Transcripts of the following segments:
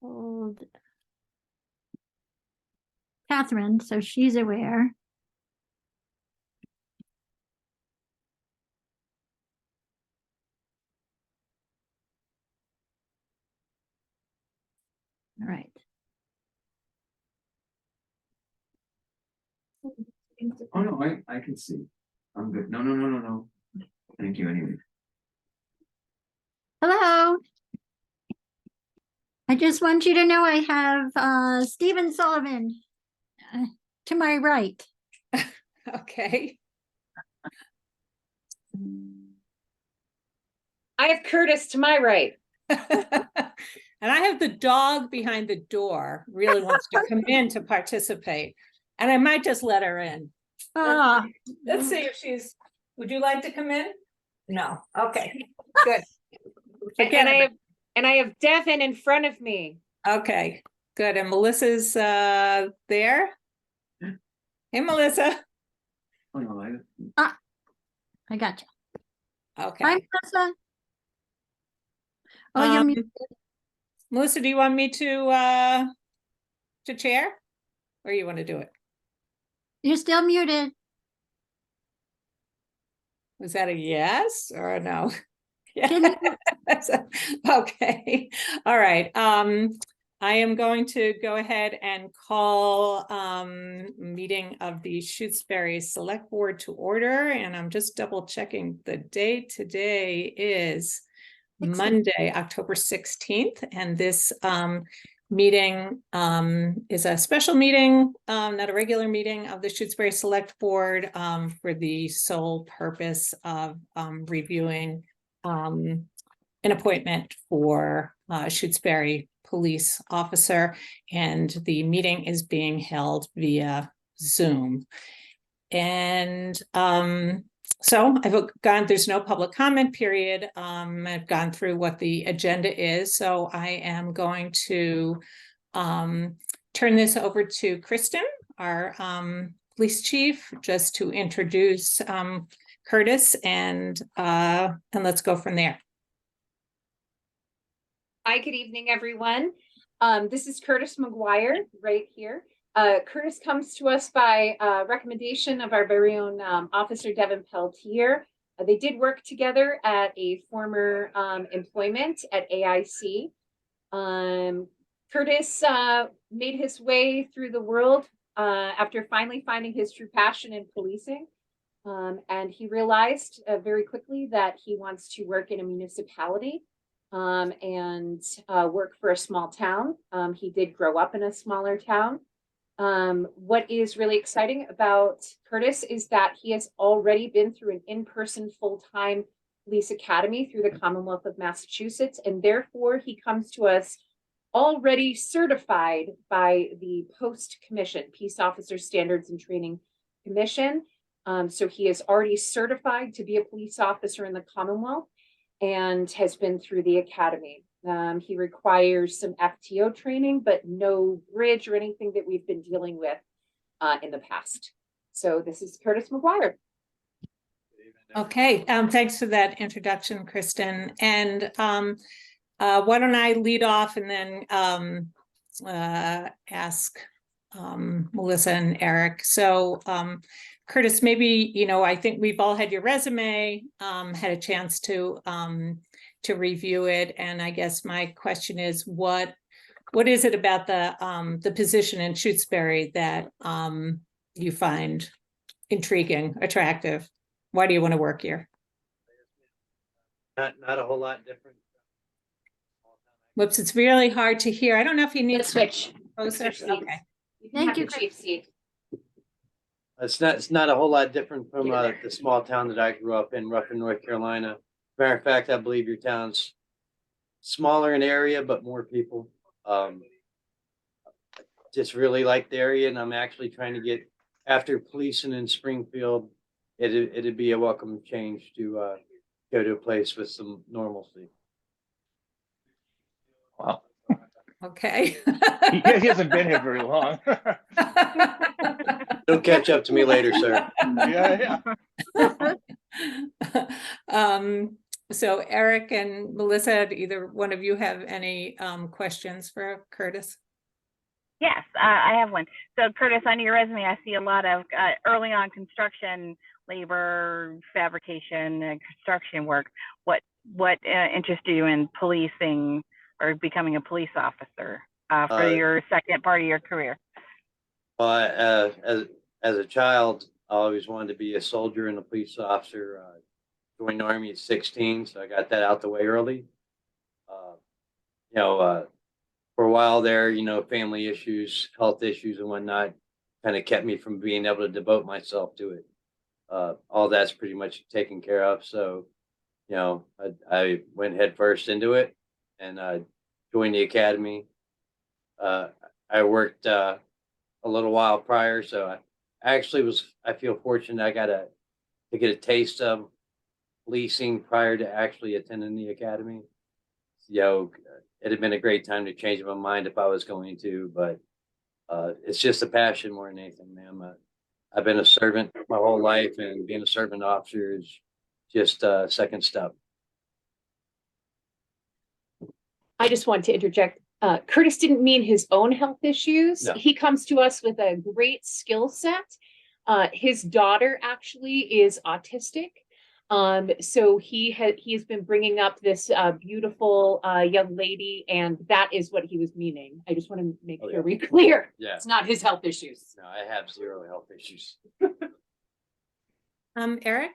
told Catherine, so she's aware. All right. Oh, no, I can see. I'm good. No. Thank you anyway. Hello. I just want you to know I have Stephen Sullivan to my right. Okay. I have Curtis to my right. And I have the dog behind the door, really wants to come in to participate. And I might just let her in. Let's see if she's, would you like to come in? No. Okay, good. And I have Devin in front of me. Okay, good. And Melissa's there. Hey, Melissa. Oh, no, I got you. Okay. Hi, Melissa. Oh, you're muted. Melissa, do you want me to chair? Or you want to do it? You're still muted. Was that a yes or a no? Can you- Okay. All right. I am going to go ahead and call meeting of the Shutesbury Selectboard to order. And I'm just double checking the date. Today is Monday, October 16th. And this meeting is a special meeting, not a regular meeting of the Shutesbury Selectboard for the sole purpose of reviewing an appointment for Shutesbury police officer, and the meeting is being held via Zoom. And so I've gone, there's no public comment period. I've gone through what the agenda is. So I am going to turn this over to Kristen, our police chief, just to introduce Curtis, and let's go from there. Hi, good evening, everyone. This is Curtis McGuire right here. Curtis comes to us by recommendation of our very own Officer Devin Peltier. They did work together at a former employment at AIC. Curtis made his way through the world after finally finding his true passion in policing. And he realized very quickly that he wants to work in a municipality and work for a small town. He did grow up in a smaller town. What is really exciting about Curtis is that he has already been through an in-person full-time police academy through the Commonwealth of Massachusetts, and therefore he comes to us already certified by the Post Commission, Peace Officer Standards and Training Commission. So he is already certified to be a police officer in the Commonwealth and has been through the academy. He requires some FTO training, but no bridge or anything that we've been dealing with in the past. So this is Curtis McGuire. Okay, thanks for that introduction, Kristen. And why don't I lead off and then ask Melissa and Eric. So Curtis, maybe, you know, I think we've all had your resume, had a chance to review it. And I guess my question is, what is it about the position in Shutesbury that you find intriguing, attractive? Why do you want to work here? Not a whole lot different. Whoops, it's really hard to hear. I don't know if you need Let's switch. closer. Switch seats. Okay. Thank you, Chief seat. It's not a whole lot different from the small town that I grew up in, Ruffin, North Carolina. Matter of fact, I believe your town's smaller in area, but more people. Just really like the area, and I'm actually trying to get, after policing in Springfield, it'd be a welcome change to go to a place with some normalcy. Wow. Okay. He hasn't been here very long. Don't catch up to me later, sir. Yeah. So Eric and Melissa, do either one of you have any questions for Curtis? Yes, I have one. So Curtis, on your resume, I see a lot of early on construction, labor, fabrication, and construction work. What interested you in policing or becoming a police officer for your second part of your career? As a child, I always wanted to be a soldier and a police officer. Joined the Army at 16, so I got that out the way early. For a while there, family issues, health issues and whatnot kind of kept me from being able to devote myself to it. All that's pretty much taken care of. So, I went headfirst into it and joined the academy. I worked a little while prior, so I feel fortunate I got to get a taste of policing prior to actually attending the academy. It had been a great time to change my mind if I was going to, but it's just a passion more than anything, ma'am. I've been a servant my whole life, and being a servant officer is just a second step. I just wanted to interject. Curtis didn't mean his own health issues. No. He comes to us with a great skill set. His daughter actually is autistic. So he's been bringing up this beautiful young lady, and that is what he was meaning. I just want to make sure we're clear. Yeah. It's not his health issues. No, I have zero health issues. Eric?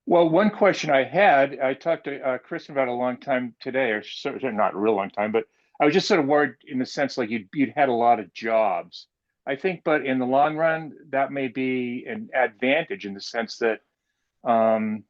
Well, one question I had, I talked to Kristen about a long time today, or certainly not a real long time, but I was just sort of worried in the sense like you'd had a lot of jobs. I think, but in the long run, that may be an advantage in the sense that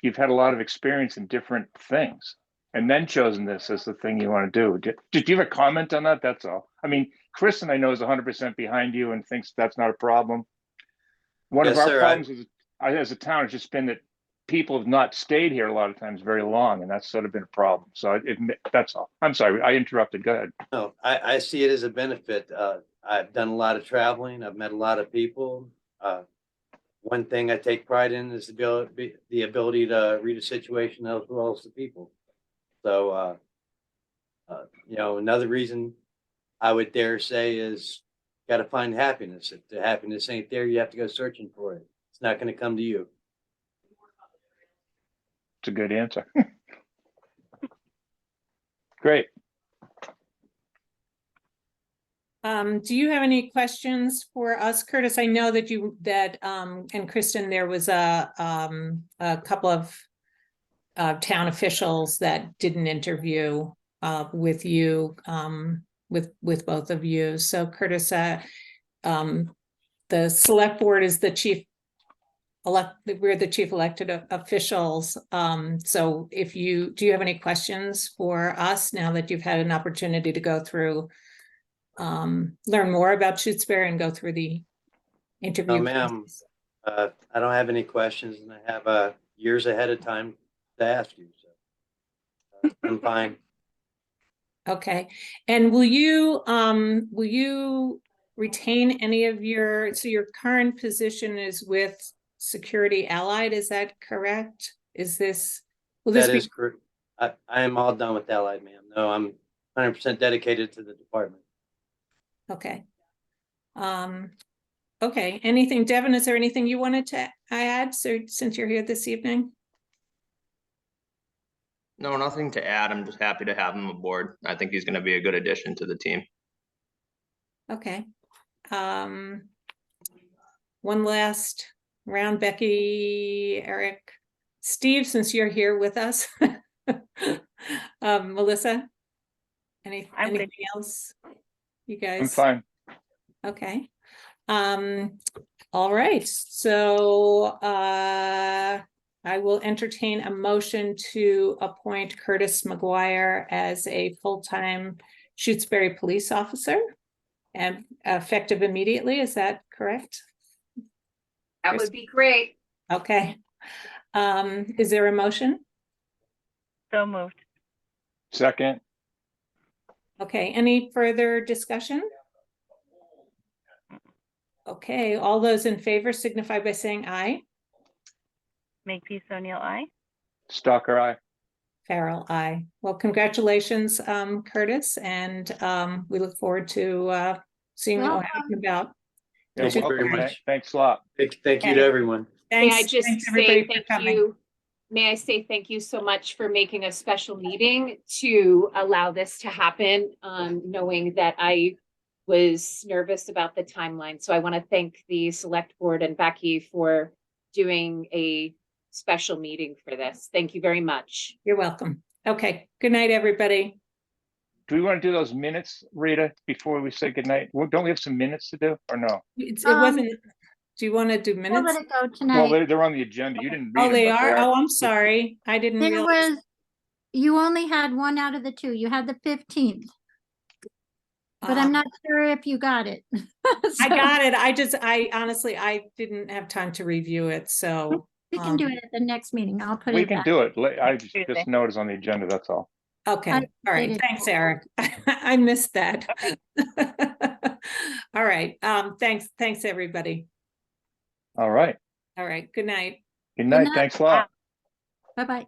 you've had a lot of experience in different things and then chosen this as the thing you want to do. Did you have a comment on that? That's all. I mean, Kristen, I know, is 100% behind you and thinks that's not a problem. One of our problems as a town has just been that people have not stayed here a lot of times very long, and that's sort of been a problem. So that's all. I'm sorry, I interrupted. Go ahead. No, I see it as a benefit. I've done a lot of traveling. I've met a lot of people. One thing I take pride in is the ability to read a situation as well as the people. So, another reason I would dare say is got to find happiness. If the happiness ain't there, you have to go searching for it. It's not going to come to you. It's a good answer. Great. Do you have any questions for us, Curtis? I know that and Kristen, there was a couple of town officials that did an interview with you, with both of you. So Curtis, the select board is the chief we're the chief elected officials. So do you have any questions for us now that you've had an opportunity to go through, learn more about Shutesbury and go through the interview? No, ma'am. I don't have any questions, and I have years ahead of time to ask you. So I'm fine. Okay. And will you retain any of your current position is with Security Allied, is that correct? Will this be Correct. I am all done with Allied, ma'am. No, I'm 100% dedicated to the department. okay? Okay, anything, Devin, is there anything you wanted to add, since you're here this evening? No, nothing to add. I'm just happy to have him aboard. I think he's going to be a good addition to the team. Okay. One last round, Becky, Eric, Steve, since you're here with us. Melissa, anything else? You guys? I'm fine. Okay. All right. So I will entertain a motion to appoint Curtis McGuire as a full-time Shutesbury police officer and effective immediately. Is that correct? That would be great. Okay. Is there a motion? So moved. Second. Okay. Any further discussion? Okay. All those in favor signify by saying aye. Makepeace O'Neill, aye. Stalker, aye. Farrell, aye. Well, congratulations, Curtis, and we look forward to seeing what will happen about. Yeah, Thank you very welcome. much. Thanks a lot. Thank you to everyone. May I Thanks, just thanks say everybody for thank coming. you? May I say thank you so much for making a special meeting to allow this to happen, knowing that I was nervous about the timeline. So I want to thank the select board and Becky for doing a special meeting for this. Thank you very much. You're welcome. Okay, good night, everybody. Do we want to do those minutes, Rita, before we say goodnight? Well, don't we have some minutes to do or no? It Um, wasn't, do you want to do We'll minutes? let it go Well, tonight. they're on the agenda. You didn't read Oh, them. they but are? Oh, I'm sorry. I didn't There realize. was, you only had one out of the two. You had the 15th, but I'm Um, not sure if you got it. I So, got it. I honestly, I didn't have time to review it, so. we can do it at the next meeting. I'll put We it can back. do it. I Tuesday. just know it's on the agenda, that's all. Okay, I all right. did it. Thanks, Eric. I missed that. All right, thanks, everybody. All right. All right, good night. Good night. night. Thanks a lot. Bye-bye.